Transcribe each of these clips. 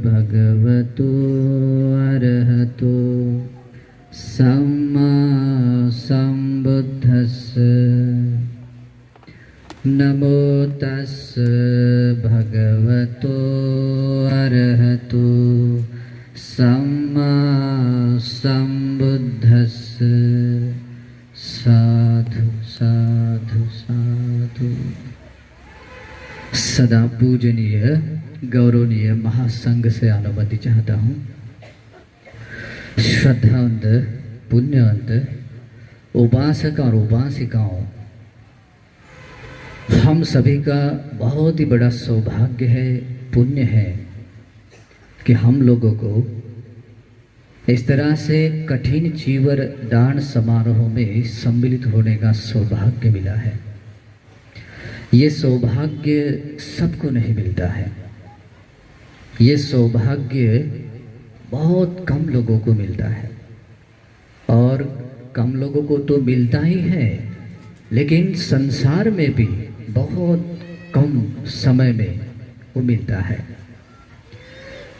भगवतो अरहतो सम्मा सम्बुद्धस्स। नमो तस्स भगवतो अरहतो सम्मा सम्बुद्धस्स। साधु साधु साधु। सदा पूजनीय गौरवनीय महासंघ से अनुमति चाहता हूँ। श्रद्धावंत पुण्यवंत उपासक और उपासिकाओं, हम सभी का बहुत ही बड़ा सौभाग्य है, पुण्य है कि हम लोगों को इस तरह से कठिन चीवर दान समारोह में सम्मिलित होने का सौभाग्य मिला है। ये सौभाग्य सबको नहीं मिलता है। ये सौभाग्य बहुत कम लोगों को मिलता है, और कम लोगों को तो मिलता ही है, लेकिन संसार में भी बहुत कम समय में वो मिलता है,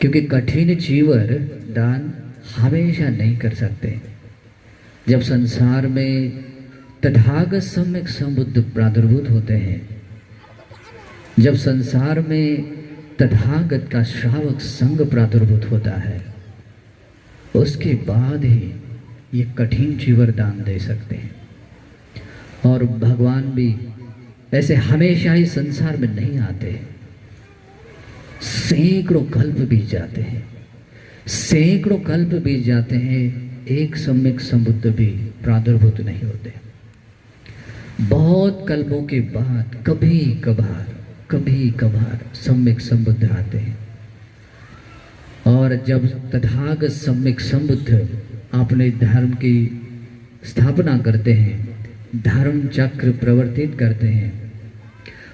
क्योंकि कठिन चीवर दान हमेशा नहीं कर सकते। जब संसार में तथागत सम्यक संबुद्ध प्रादुर्भूत होते हैं, जब संसार में तथागत का श्रावक संघ प्रादुर्भूत होता है, उसके बाद ही ये कठिन चीवर दान दे सकते हैं। और भगवान भी ऐसे हमेशा ही संसार में नहीं आते। सैकड़ों कल्प बीत जाते हैं, सैकड़ों कल्प बीत जाते हैं, एक सम्यक संबुद्ध भी प्रादुर्भूत नहीं होते। बहुत कल्पों के बाद कभी कभार सम्यक संबुद्ध आते हैं। और जब तथागत सम्यक संबुद्ध अपने धर्म की स्थापना करते हैं, धर्म चक्र प्रवर्तित करते हैं,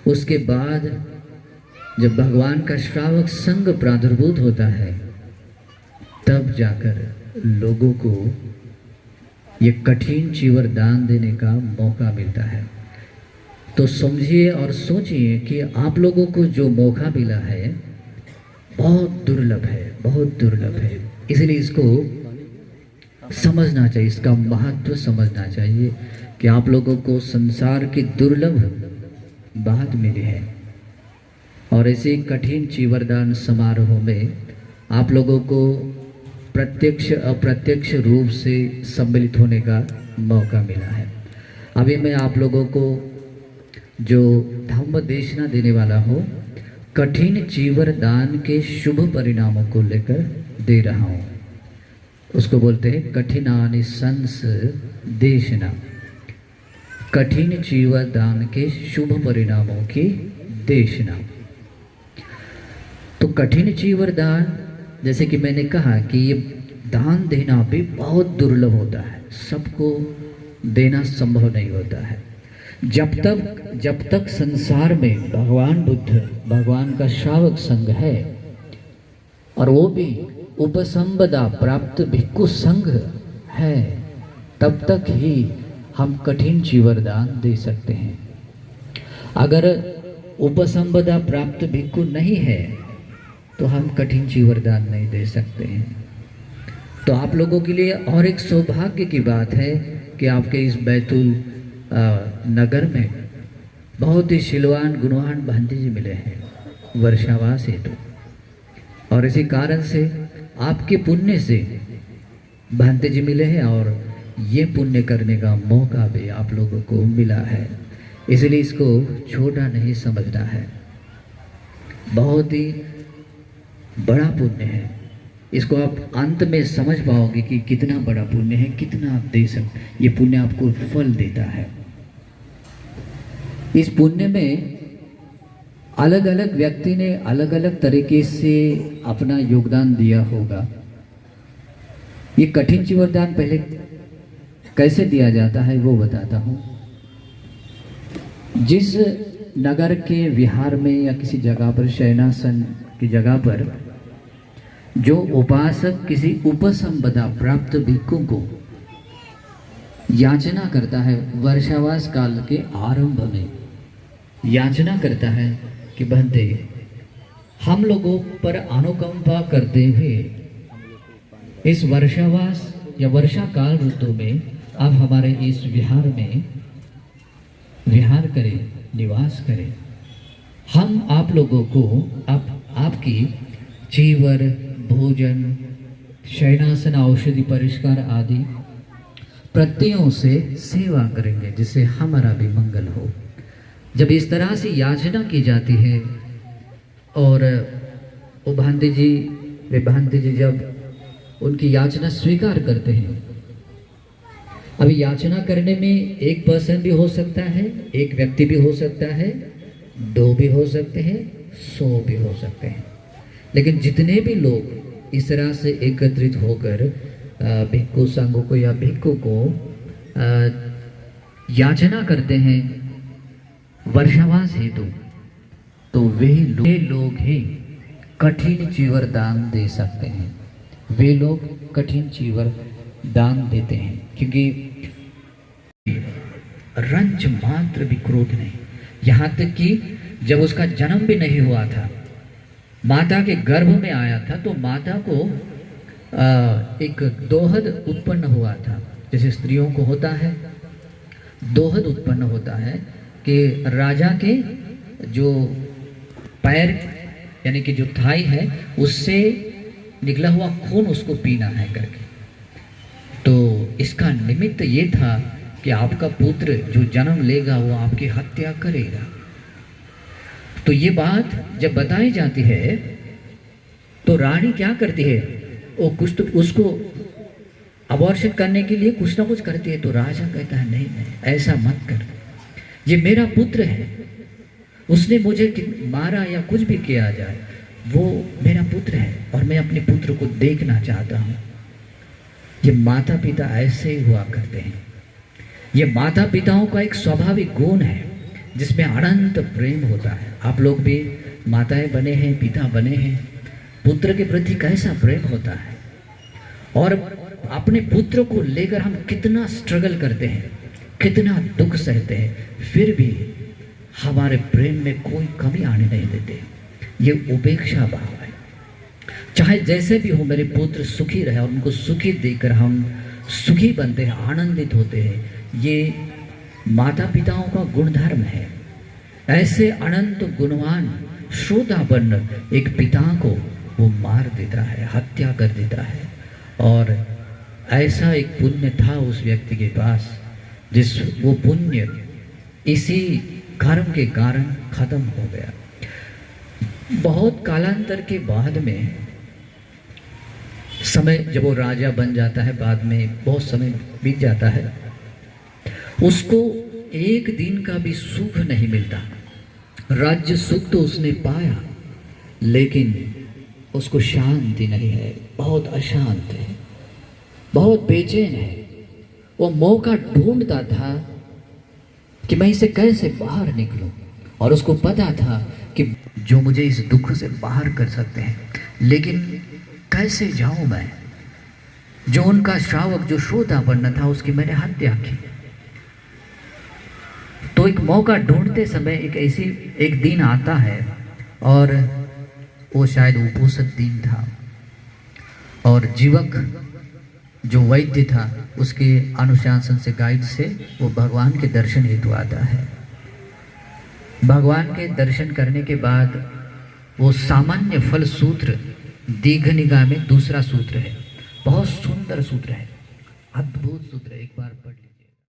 उसके बाद जब भगवान का श्रावक संघ प्रादुर्भूत होता है, तब जाकर लोगों को ये कठिन चीवर दान देने का मौका मिलता है। तो समझिए और सोचिए कि आप लोगों को जो मौका मिला है बहुत दुर्लभ है, बहुत दुर्लभ है। इसलिए इसको समझना चाहिए, इसका महत्व समझना चाहिए कि आप लोगों को संसार की दुर्लभ बात मिली है। और ऐसे कठिन चीवरदान समारोह में आप लोगों को प्रत्यक्ष अप्रत्यक्ष रूप से सम्मिलित होने का मौका मिला है। अभी मैं आप लोगों को जो धम्म देशना देने वाला हूँ, कठिन चीवर दान के शुभ परिणामों को लेकर दे रहा हूँ। उसको बोलते हैं कठिनानि संस देशना, कठिन चीवर दान के शुभ परिणामों की देशना। तो कठिन चीवर दान, जैसे कि मैंने कहा कि ये दान देना भी बहुत दुर्लभ होता है, सबको देना संभव नहीं होता है। जब तक संसार में भगवान बुद्ध, भगवान का श्रावक संघ है, और वो भी उपसंपदा प्राप्त भिक्खु संघ है, तब तक ही हम कठिन चीवर दान दे सकते हैं। अगर उपसंपदा प्राप्त भिक्खु नहीं है तो हम कठिन चीवर दान नहीं दे सकते हैं। तो आप लोगों के लिए और एक सौभाग्य की बात है कि आपके इस बैतूल नगर में बहुत ही शीलवान गुणवान भांति जी मिले हैं वर्षावास हेतु, और इसी कारण से आपके पुण्य से भांति जी मिले हैं, और ये पुण्य करने का मौका भी आप लोगों को मिला है। इसलिए इसको छोटा नहीं समझना है, बहुत ही बड़ा पुण्य है। इसको आप अंत में समझ पाओगे कि कितना बड़ा पुण्य है, कितना आप दे सकते, ये पुण्य आपको फल देता है। इस पुण्य में अलग अलग व्यक्ति ने अलग अलग तरीके से अपना योगदान दिया होगा। ये कठिन चीवर दान पहले कैसे दिया जाता है वो बताता हूँ। जिस नगर के विहार में या किसी जगह पर, शयनासन की जगह पर, जो उपासक किसी उपसंपदा प्राप्त भिक्खु को याचना करता है, वर्षावास काल के आरंभ में याचना करता है कि बंदे हम लोगों पर अनुकंपा करते हुए इस वर्षावास या वर्षा काल ऋतु में आप हमारे इस विहार में विहार करें, निवास करें। हम आप लोगों को आपकी चीवर, भोजन, शयनासन, औषधि, परिष्कार आदि प्रत्ययों से सेवा करेंगे, जिससे हमारा भी मंगल हो। जब इस तरह से याचना की जाती है और वो भांति जी जब उनकी याचना स्वीकार करते हैं, अभी याचना करने में एक पर्सन भी हो सकता है, एक व्यक्ति भी हो सकता है, 2 भी हो सकते हैं, 100 भी हो सकते हैं, लेकिन जितने भी लोग इस तरह से एकत्रित होकर भिक्खु संघ को या भिक्खु को याचना करते हैं वर्षावास हेतु, तो वे लोग ही कठिन चीवर दान दे सकते हैं। वे लोग कठिन चीवर दान देते हैं, क्योंकि रंच मात्र भी क्रोध नहीं। यहाँ तक कि जब उसका जन्म भी नहीं हुआ था, माता के गर्भ में आया था, तो माता को एक दोहद उत्पन्न हुआ था। जैसे स्त्रियों को होता है, दोहद उत्पन्न होता है कि राजा के जो पैर यानी कि जो थाई है उससे निकला हुआ खून उसको पीना है करके। तो इसका निमित्त ये था कि आपका पुत्र जो जन्म लेगा वो आपकी हत्या करेगा। तो ये बात जब बताई जाती है तो रानी क्या करती है, वो कुछ तो उसको अबॉर्शन करने के लिए कुछ ना कुछ करती है। तो राजा कहता है नहीं नहीं ऐसा मत कर, ये मेरा पुत्र है, उसने मुझे मारा या कुछ भी किया जाए, वो मेरा पुत्र है और मैं अपने पुत्र को देखना चाहता हूँ। ये माता पिता ऐसे ही हुआ करते हैं। ये माता पिताओं का एक स्वाभाविक गुण है जिसमें अनंत प्रेम होता है। आप लोग भी माताएं बने हैं, पिता बने हैं, पुत्र के प्रति कैसा प्रेम होता है। और अपने पुत्र को लेकर हम कितना स्ट्रगल करते हैं, कितना दुख सहते हैं, फिर भी हमारे प्रेम में कोई कमी आने नहीं देते। ये उपेक्षा भाव है। चाहे जैसे भी हो मेरे पुत्र सुखी रहे, और उनको सुखी देकर हम सुखी बनते हैं, आनंदित होते हैं। ये माता पिताओं का गुणधर्म है। ऐसे अनंत गुणवान श्रोतापन्न एक पिता को वो मार देता है, हत्या कर देता है। और ऐसा एक पुण्य था उस व्यक्ति के पास, जिस वो पुण्य इसी कर्म के कारण खत्म हो गया। बहुत कालांतर के बाद में समय जब वो राजा बन जाता है, बाद में बहुत समय बीत जाता है, उसको एक दिन का भी सुख नहीं मिलता। राज्य सुख तो उसने पाया, लेकिन उसको शांति नहीं है, बहुत अशांत है, बहुत बेचैन है। वो मौका ढूंढता था कि मैं इसे कैसे बाहर निकलूं, और उसको पता था कि जो मुझे इस दुख से बाहर कर सकते हैं, लेकिन कैसे जाऊं मैं। जो उनका श्रावक, जो श्रोतापन्न था, उसकी मैंने हत्या की। तो एक मौका ढूंढते समय एक दिन आता है, और वो शायद उपोषित दिन था, और जीवक जो वैद्य था उसके अनुशासन से, गाइड से वो भगवान के दर्शन हेतु आता है। भगवान के दर्शन करने के बाद वो सामान्य फल सूत्र दीर्घ निगाह में दूसरा सूत्र है, बहुत सुंदर सूत्र है, अद्भुत सूत्र है। एक बार पढ़